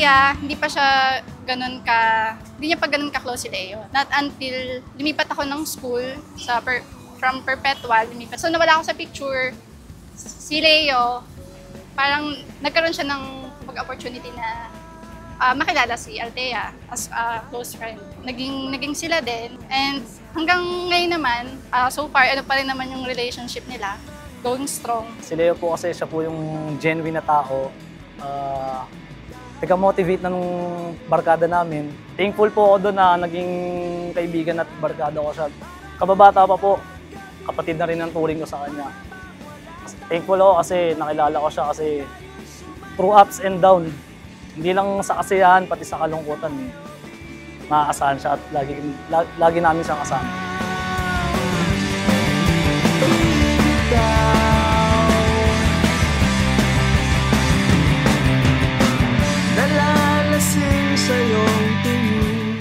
Althea, hindi niya pa ganun ka-close si Leo. Not until lumipat ako ng school from Perpetual, lumipat. So nawala ako sa picture, si Leo, parang nagkaroon siya ng opportunity na makilala si Althea as a close friend. Naging sila din. And hanggang ngayon naman, so far, ano pa rin naman yung relationship nila, going strong. Si Leo po kasi siya po yung genuine na tao. Nag-motivate na nung barkada namin. Thankful po ako doon na naging kaibigan at barkada ko siya. Kababata pa po, kapatid na rin ang turing ko sa kanya. Thankful ako kasi nakilala ko siya kasi through ups and down. Hindi lang sa kasiyahan, pati sa kalungkutan. Maaasahan siya at lagi namin siyang kasama.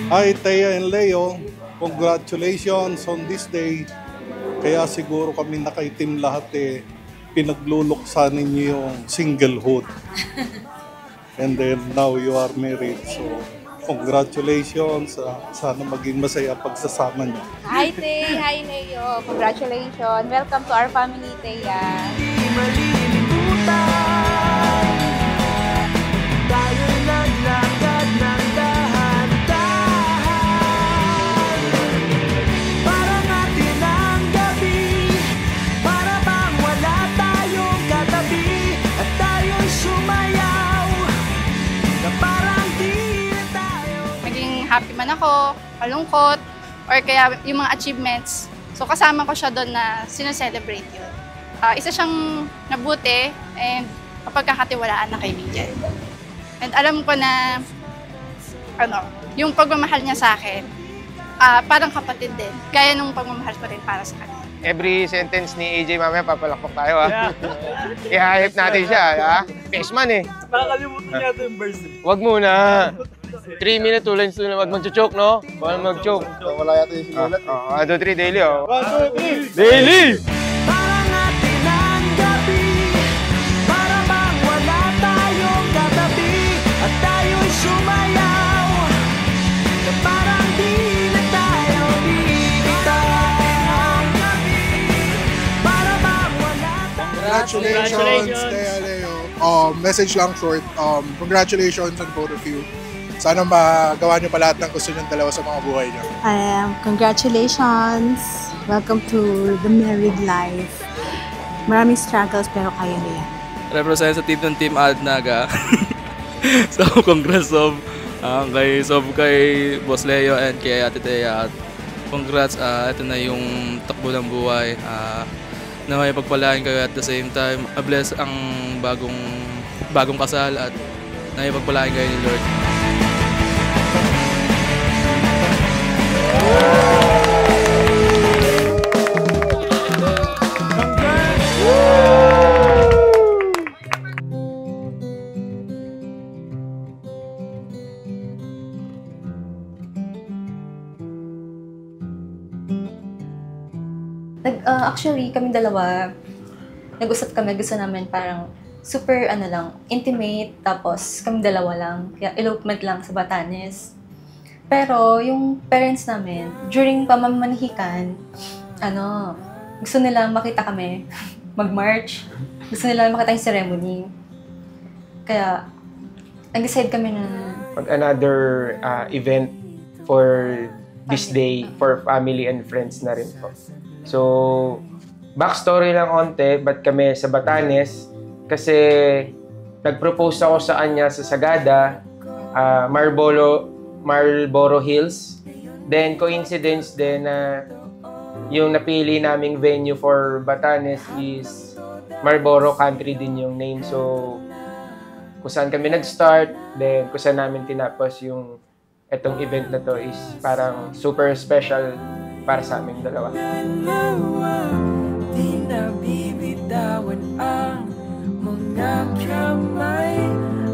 Hi, Thea and Leo. Congratulations on this day. Kaya siguro kami nakaitim lahat pinagluluksa ninyo yung singlehood. And then now you are married. So congratulations. Sana maging masaya pagsasama niyo. Hi, Thea. Hi, Leo. Congratulations. Welcome to our family, Thea. Happy man ako, malungkot, or kaya yung mga achievements. So kasama ko siya doon na sineselebrate yun. Isa siyang nabuti and mapagkakatiwalaan na kaibigan. And alam ko na yung pagmamahal niya sa akin, parang kapatid din. Gaya nung pagmamahal ko rin para sa kanya. Every sentence ni AJ mamaya papalakpak tayo I-hype natin siya Best man Nakakalimutan niya ito yung verse. Wag muna. 3 minutes, 2 lines na wag mag-choke, no? Bawal mag-choke. Wala yata yung sinulat. 1, 2, 3, daily 1, 2, 3! Daily! Parang atin ang gabi, para bang wala tayong katabi, at tayo'y sumayaw, na parang di na tayo bibitaw. Para bang wala tayong... Congratulations, Thea, Leo. Message lang short, congratulations on both of you. Sana magawa niyo pa lahat ng gusto niyong dalawa sa mga buhay niyo. Congratulations! Welcome to the married life. Maraming struggles pero kaya niyo yan. Representative ng Team Adnaga. So congrats kay Boss Leo and kay Ate Thea. Congrats, ito na yung takbo ng buhay. Na may pagpalain kayo at the same time. Bless ang bagong kasal at na may pagpalain kayo ni Lord. Actually, kami dalawa, nag-usap kami, gusto namin parang super intimate, tapos kami dalawa lang, kaya elopement lang sa Batanes. Pero yung parents namin, during pamamanihikan, gusto nila makita kami mag-march, gusto nila makita yung ceremony. Kaya, nag-decide kami na... Another event for this day, for family and friends na rin po. So, backstory lang onte, ba't kami sa Batanes? Kasi nag-propose ako sa kanya sa Sagada, Marlboro Hills. Then, coincidence din na yung napili naming venue for Batanes is Marlboro Country din yung name. So, kung saan kami nag-start, then kung saan namin tinapos yung etong event na to is parang super special para sa aming dalawa. Di nabibitawan ang mga kamay,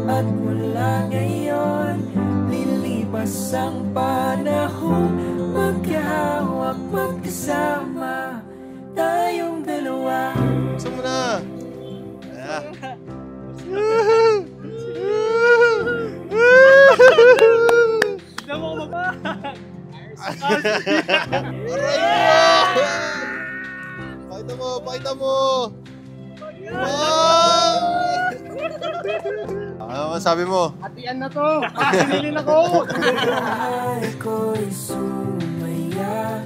at mula ngayon lilipas ang panahon, magkahawak, magkasama tayong dalawa. Gusto mo na! Pakita mo, pakita mo! Ano masabi mo? Hatian na to! Sinilin ako! Buhay ko'y sumaya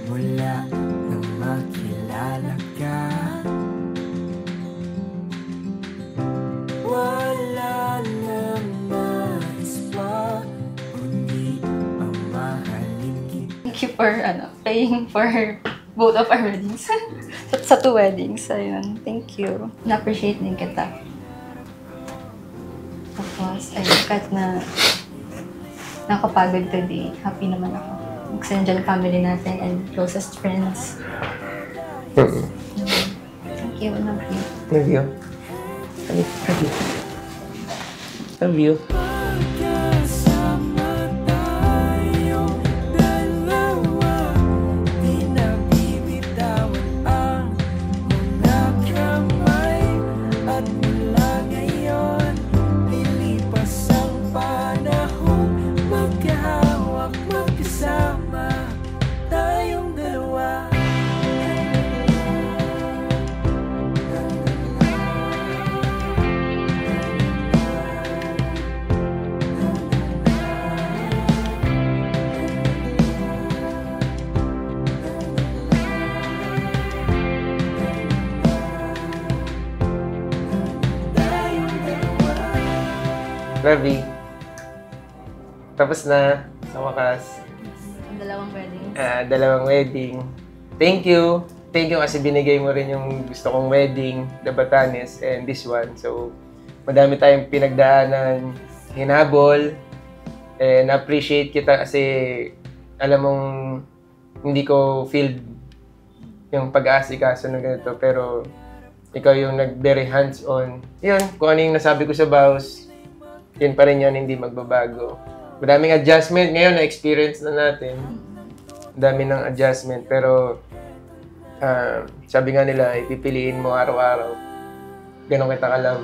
mula nang makilala ka. Wala nang nais pa kundi ang mahalin kita. Thank you for paying for both of our weddings. sa 2 weddings, ayun. Thank you. Na-appreciate din kita. Tapos, ayun, kahit na nakapagod today, happy naman ako. Kasi nandiyan ang family natin and closest friends. Thank you, love you. Love you. Love you. Love you. Magkasama tayong dalawa, di na bibitawan ang mga kamay. At mula ngayon, lilipas ang panahon, magkahawak, magkasama tayong dalawa. Ravi. Tapos na, sa wakas. Ang 2 weddings. 2 wedding. Thank you. Thank you kasi binigay mo rin yung gusto kong wedding, the Batanes, and this one. So, madami tayong pinagdaanan, hinabol, and appreciate kita kasi alam mong hindi ko feel yung pag-aasikaso ng ganito, pero ikaw yung nag-very hands-on. Yun, kung ano yung nasabi ko sa vows, yun pa rin yun, hindi magbabago. Madaming adjustment. Ngayon, na-experience na natin. Dami ng adjustment. Pero, sabi nga nila, ipipiliin mo araw-araw. Ganon kita ka-love.